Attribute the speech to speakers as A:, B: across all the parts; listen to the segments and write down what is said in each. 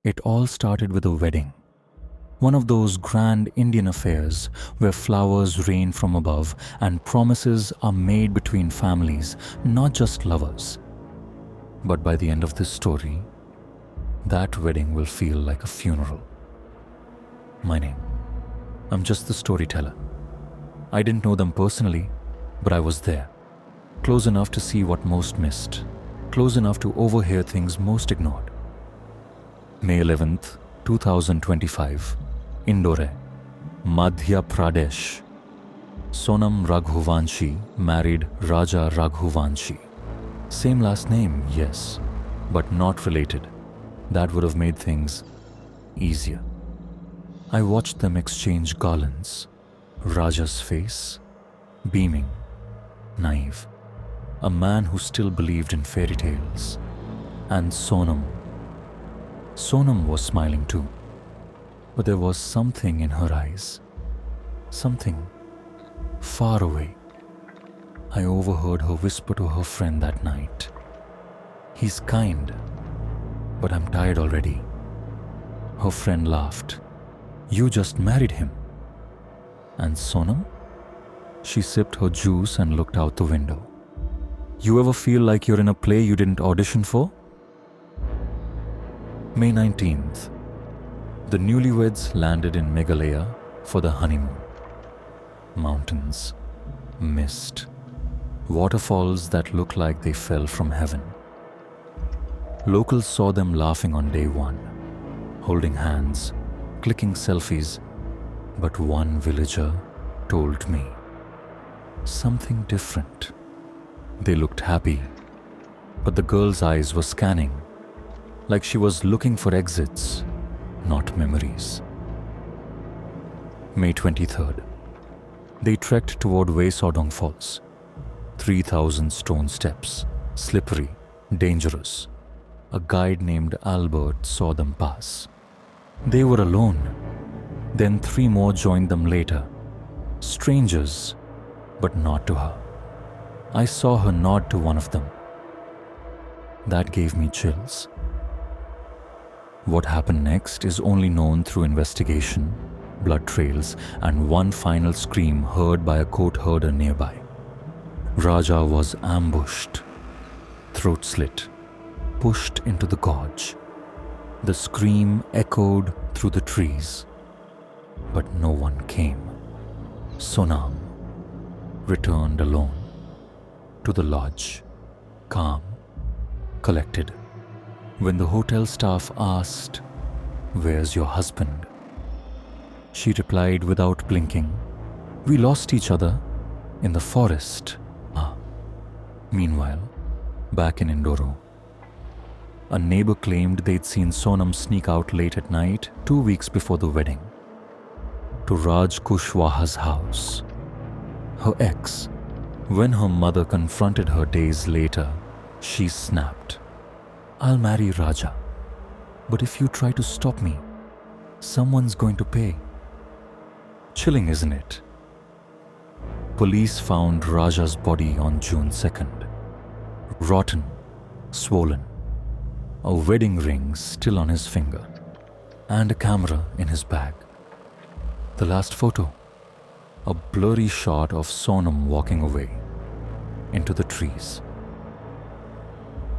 A: It all started with a wedding. One of those grand Indian affairs where flowers rain from above and promises are made between families, not just lovers. But by the end of this story, that wedding will feel like a funeral. My name. I'm just the storyteller. I didn't know them personally, but I was there, close enough to see what most missed, close enough to overhear things most ignored. May 11th, 2025, Indore, Madhya Pradesh. Sonam Raghuvanshi married Raja Raghuvanshi. Same last name, yes, but not related. That would have made things easier. I watched them exchange garlands. Raja's face, beaming, naive. A man who still believed in fairy tales. And Sonam. Sonam was smiling too. But there was something in her eyes. Something far away. I overheard her whisper to her friend that night. He's kind, but I'm tired already. Her friend laughed. You just married him. And Sonam? She sipped her juice and looked out the window. You ever feel like you're in a play you didn't audition for? May 19th. The newlyweds landed in Meghalaya for the honeymoon. Mountains, mist, waterfalls that look like they fell from heaven. Locals saw them laughing on day one, holding hands, clicking selfies, but one villager told me something different. They looked happy, but the girl's eyes were scanning, like she was looking for exits, not memories. May 23rd. They trekked toward Wei Sawdong Falls. 3,000 stone steps, slippery, dangerous. A guide named Albert saw them pass. They were alone. Then 3 more joined them later. Strangers, but not to her. I saw her nod to one of them. That gave me chills. What happened next is only known through investigation, blood trails, and one final scream heard by a goat herder nearby. Raja was ambushed, throat slit, pushed into the gorge. The scream echoed through the trees, but no one came. Sonam returned alone to the lodge, calm, collected. When the hotel staff asked, "Where's your husband?" she replied without blinking, "We lost each other in the forest." Meanwhile, back in Indore, a neighbor claimed they'd seen Sonam sneak out late at night 2 weeks before the wedding to Raj Kushwaha's house. Her ex. When her mother confronted her days later, she snapped, "I'll marry Raja, but if you try to stop me, someone's going to pay." Chilling, isn't it? Police found Raja's body on June 2nd. Rotten, swollen, a wedding ring still on his finger, and a camera in his bag. The last photo, a blurry shot of Sonam walking away into the trees.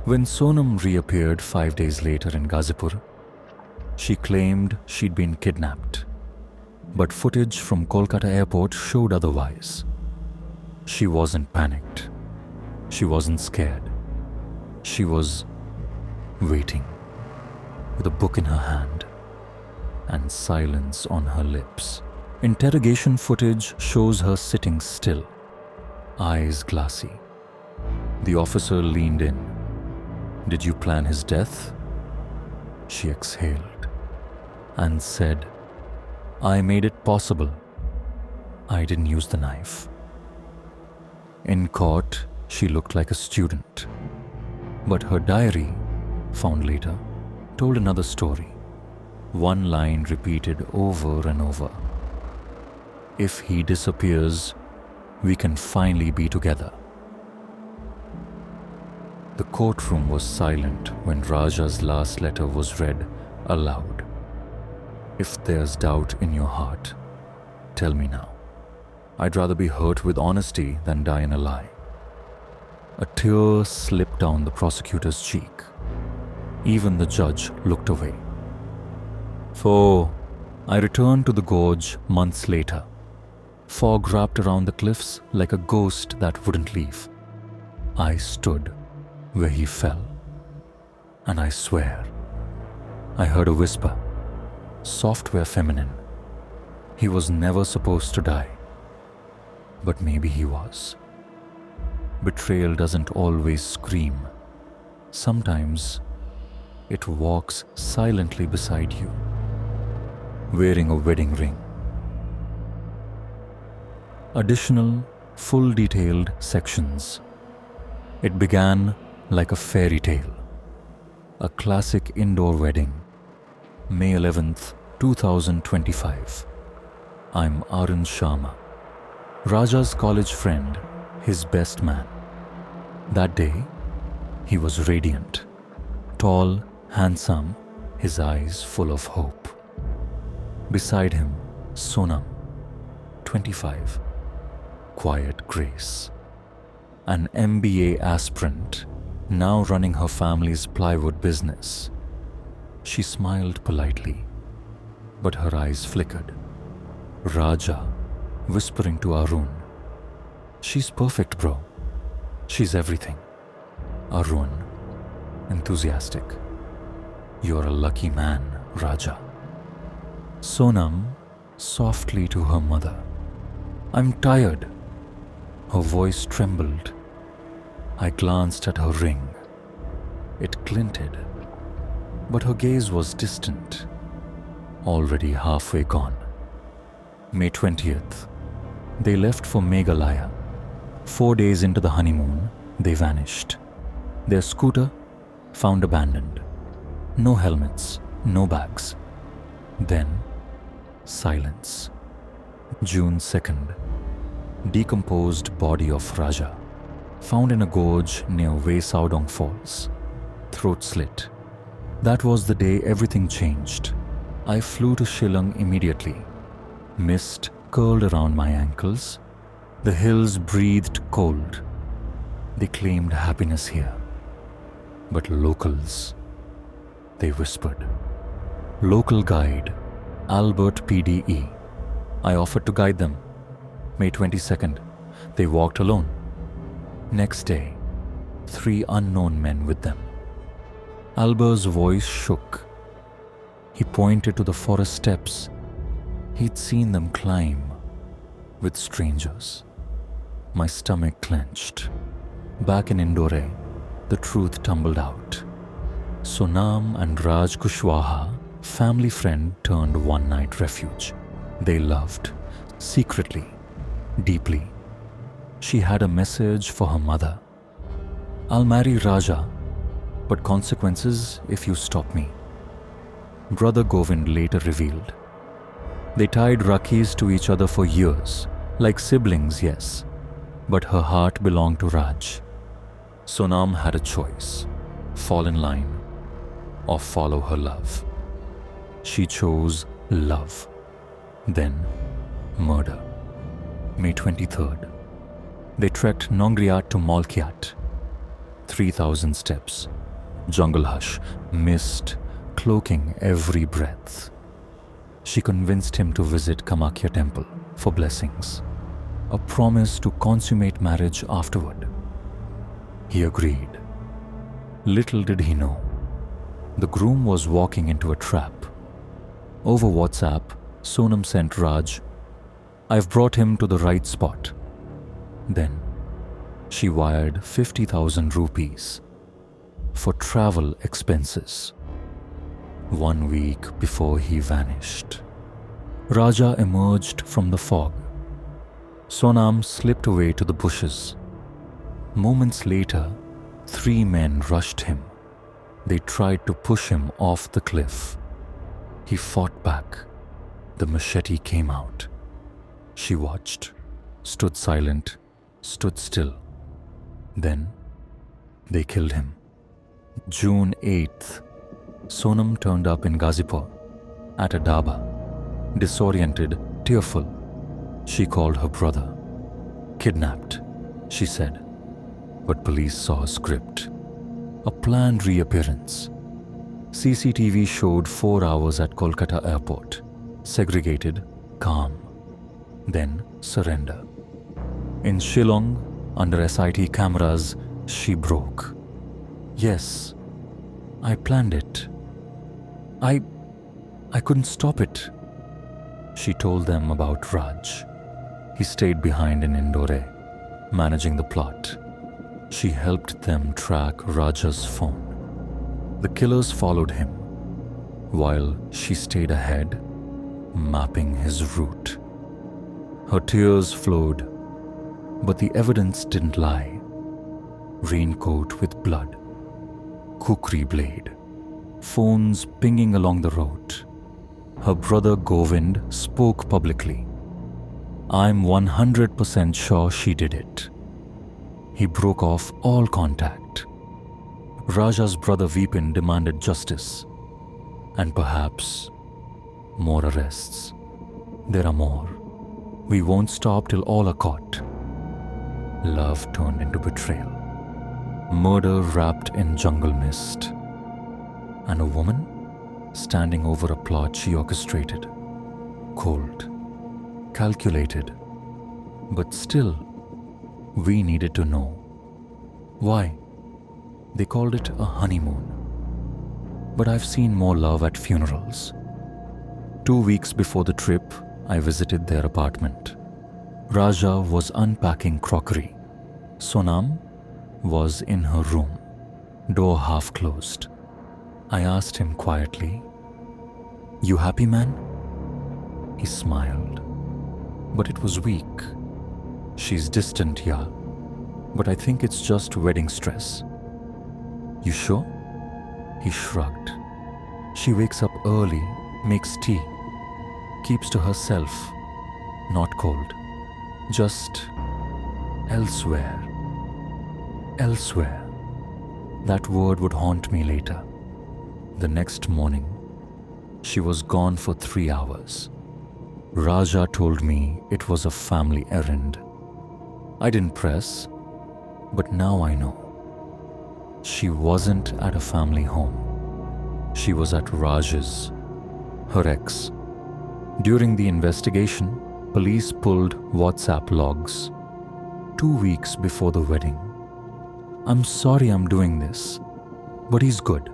A: When Sonam reappeared 5 days later in Gazipur, she claimed she'd been kidnapped. But footage from Kolkata airport showed otherwise. She wasn't panicked. She wasn't scared. She was waiting, with a book in her hand and silence on her lips. Interrogation footage shows her sitting still, eyes glassy. The officer leaned in. "Did you plan his death?" She exhaled and said, "I made it possible. I didn't use the knife." In court, she looked like a student. But her diary, found later, told another story. One line repeated over and over. "If he disappears, we can finally be together." The courtroom was silent when Raja's last letter was read aloud. If there's doubt in your heart, tell me now. I'd rather be hurt with honesty than die in a lie. A tear slipped down the prosecutor's cheek. Even the judge looked away. So, I returned to the gorge months later. Fog wrapped around the cliffs like a ghost that wouldn't leave. I stood where he fell, and I swear, I heard a whisper, soft where feminine. He was never supposed to die, but maybe he was. Betrayal doesn't always scream. Sometimes it walks silently beside you, wearing a wedding ring. Additional, full detailed sections. It began like a fairy tale. A classic Indore wedding. May 11th, 2025. I'm Arun Sharma. Raja's college friend, his best man. That day, he was radiant. Tall, handsome, his eyes full of hope. Beside him, Sonam, 25. Quiet grace. An MBA aspirant, now running her family's plywood business. She smiled politely, but her eyes flickered. Raja, whispering to Arun, "She's perfect, bro. She's everything." Arun, enthusiastic, "You're a lucky man, Raja." Sonam, softly to her mother, "I'm tired." Her voice trembled. I glanced at her ring. It glinted, but her gaze was distant, already halfway gone. May 20th. They left for Meghalaya. 4 days into the honeymoon, they vanished. Their scooter found abandoned. No helmets, no bags. Then, silence. June 2nd. Decomposed body of Raja, found in a gorge near Wei Sawdong Falls. Throat slit. That was the day everything changed. I flew to Shillong immediately. Mist curled around my ankles. The hills breathed cold. They claimed happiness here. But locals, they whispered. Local guide, Albert PDE. I offered to guide them. May 22nd, they walked alone. Next day, 3 unknown men with them. Albert's voice shook. He pointed to the forest steps. He'd seen them climb with strangers. My stomach clenched. Back in Indore, the truth tumbled out. Sonam and Raj Kushwaha, family friend turned one-night refuge. They loved, secretly, deeply. She had a message for her mother. "I'll marry Raja, but consequences if you stop me." Brother Govind later revealed. They tied Rakis to each other for years, like siblings, yes, but her heart belonged to Raj. Sonam had a choice, fall in line or follow her love. She chose love, then murder. May 23rd. They trekked Nongriat to Malkiat. 3,000 steps, jungle hush, mist, cloaking every breath. She convinced him to visit Kamakhya temple for blessings, a promise to consummate marriage afterward. He agreed. Little did he know, the groom was walking into a trap. Over WhatsApp, Sonam sent Raj, "I've brought him to the right spot." Then, she wired 50,000 rupees for travel expenses. 1 week before he vanished. Raja emerged from the fog. Sonam slipped away to the bushes. Moments later, 3 men rushed him. They tried to push him off the cliff. He fought back. The machete came out. She watched, stood silent, stood still. Then, they killed him. June 8th. Sonam turned up in Ghazipur at a dhaba, disoriented, tearful. She called her brother. Kidnapped, she said. But police saw a script. A planned reappearance. CCTV showed 4 hours at Kolkata airport. Segregated, calm. Then surrender. In Shillong, under SIT cameras, she broke. Yes, I planned it. I couldn't stop it. She told them about Raj. He stayed behind in Indore, managing the plot. She helped them track Raja's phone. The killers followed him, while she stayed ahead, mapping his route. Her tears flowed, but the evidence didn't lie. Raincoat with blood, kukri blade, phones pinging along the road. Her brother Govind spoke publicly. I'm 100% sure she did it. He broke off all contact. Raja's brother Vipin demanded justice, and perhaps more arrests. There are more. We won't stop till all are caught. Love turned into betrayal. Murder wrapped in jungle mist. And a woman standing over a plot she orchestrated. Cold, calculated, but still, we needed to know. Why? They called it a honeymoon. But I've seen more love at funerals. 2 weeks before the trip, I visited their apartment. Raja was unpacking crockery. Sonam was in her room, door half closed. I asked him quietly, "You happy, man?" He smiled, but it was weak. "She's distant, yeah, but I think it's just wedding stress." "You sure?" He shrugged. "She wakes up early, makes tea, keeps to herself, not cold, just elsewhere. Elsewhere. That word would haunt me later." The next morning, she was gone for 3 hours. Raja told me it was a family errand. I didn't press, but now I know. She wasn't at a family home. She was at Raj's, her ex. During the investigation, police pulled WhatsApp logs 2 weeks before the wedding. "I'm sorry I'm doing this, but he's good.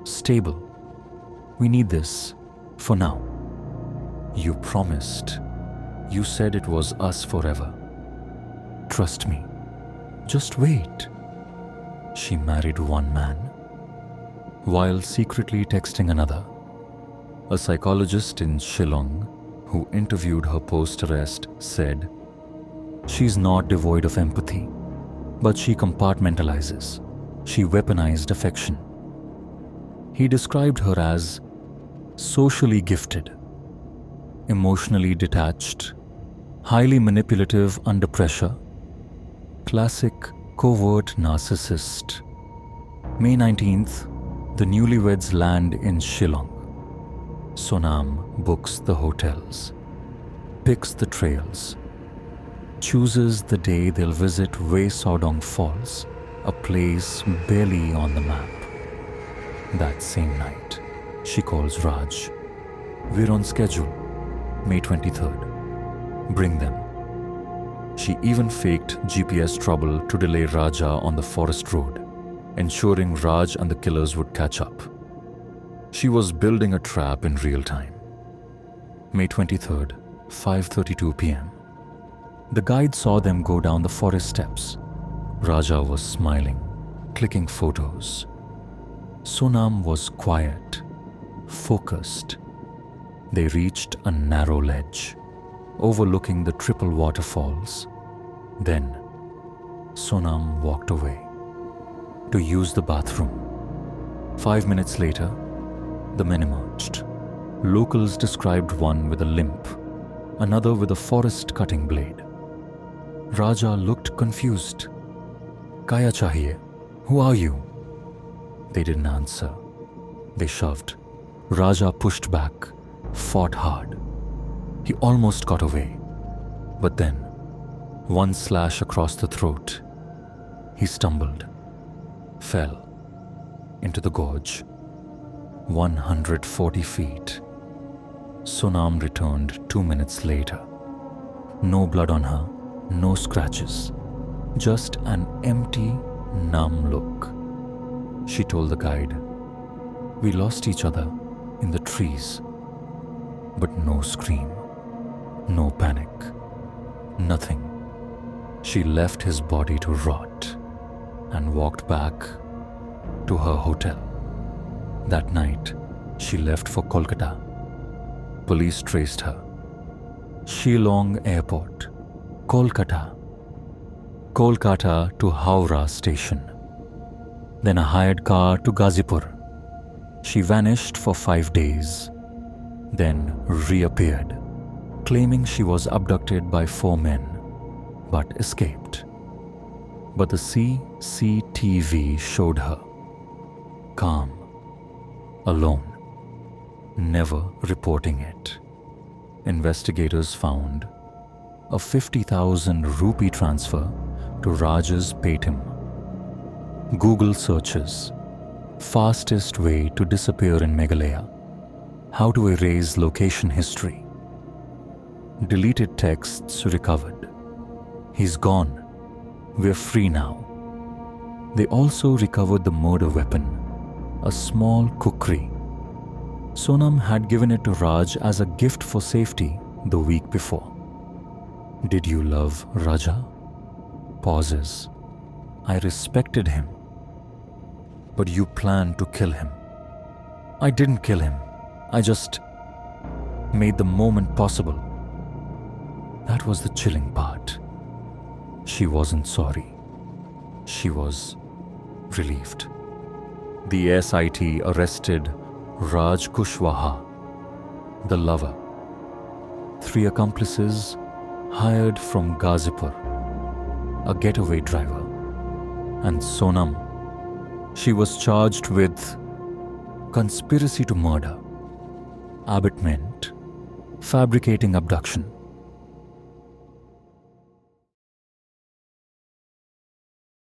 A: Stable. We need this for now. You promised. You said it was us forever. Trust me. Just wait." She married one man while secretly texting another. A psychologist in Shillong who interviewed her post-arrest said, "She's not devoid of empathy, but she compartmentalizes. She weaponized affection." He described her as socially gifted, emotionally detached, highly manipulative under pressure, classic covert narcissist. May 19th, the newlyweds land in Shillong. Sonam books the hotels, picks the trails, chooses the day they'll visit Wei Sawdong Falls, a place barely on the map. That same night, she calls Raj. "We're on schedule, May 23rd. Bring them." She even faked GPS trouble to delay Raja on the forest road, ensuring Raj and the killers would catch up. She was building a trap in real time. May 23rd, 5:32 p.m. The guide saw them go down the forest steps. Raja was smiling, clicking photos. Sonam was quiet, focused. They reached a narrow ledge, overlooking the triple waterfalls. Then, Sonam walked away to use the bathroom. 5 minutes later, the men emerged. Locals described one with a limp, another with a forest cutting blade. Raja looked confused. "Kaya chahiye? Who are you?" They didn't answer. They shoved. Raja pushed back, fought hard. He almost got away. But then, one slash across the throat. He stumbled, fell into the gorge. 140 feet. Sonam returned 2 minutes later. No blood on her, no scratches. Just an empty, numb look. She told the guide, "We lost each other in the trees." But no scream, no panic, nothing. She left his body to rot and walked back to her hotel. That night, she left for Kolkata. Police traced her. Shillong Airport, Kolkata. Kolkata to Howrah Station. Then a hired car to Gazipur. She vanished for 5 days, then reappeared, claiming she was abducted by 4 men, but escaped. But the CCTV showed her calm, alone, never reporting it. Investigators found a 50,000 rupee transfer to Raj's Paytm. Google searches, fastest way to disappear in Meghalaya, how to erase location history. Deleted texts recovered. He's gone. We're free now. They also recovered the murder weapon, a small kukri. Sonam had given it to Raj as a gift for safety the week before. Did you love Raja? Pauses. I respected him. But you planned to kill him. I didn't kill him. I just made the moment possible. That was the chilling part. She wasn't sorry. She was relieved. The SIT arrested Raj Kushwaha, the lover. 3 accomplices hired from Gazipur, a getaway driver, and Sonam. She was charged with conspiracy to murder, abetment, fabricating abduction,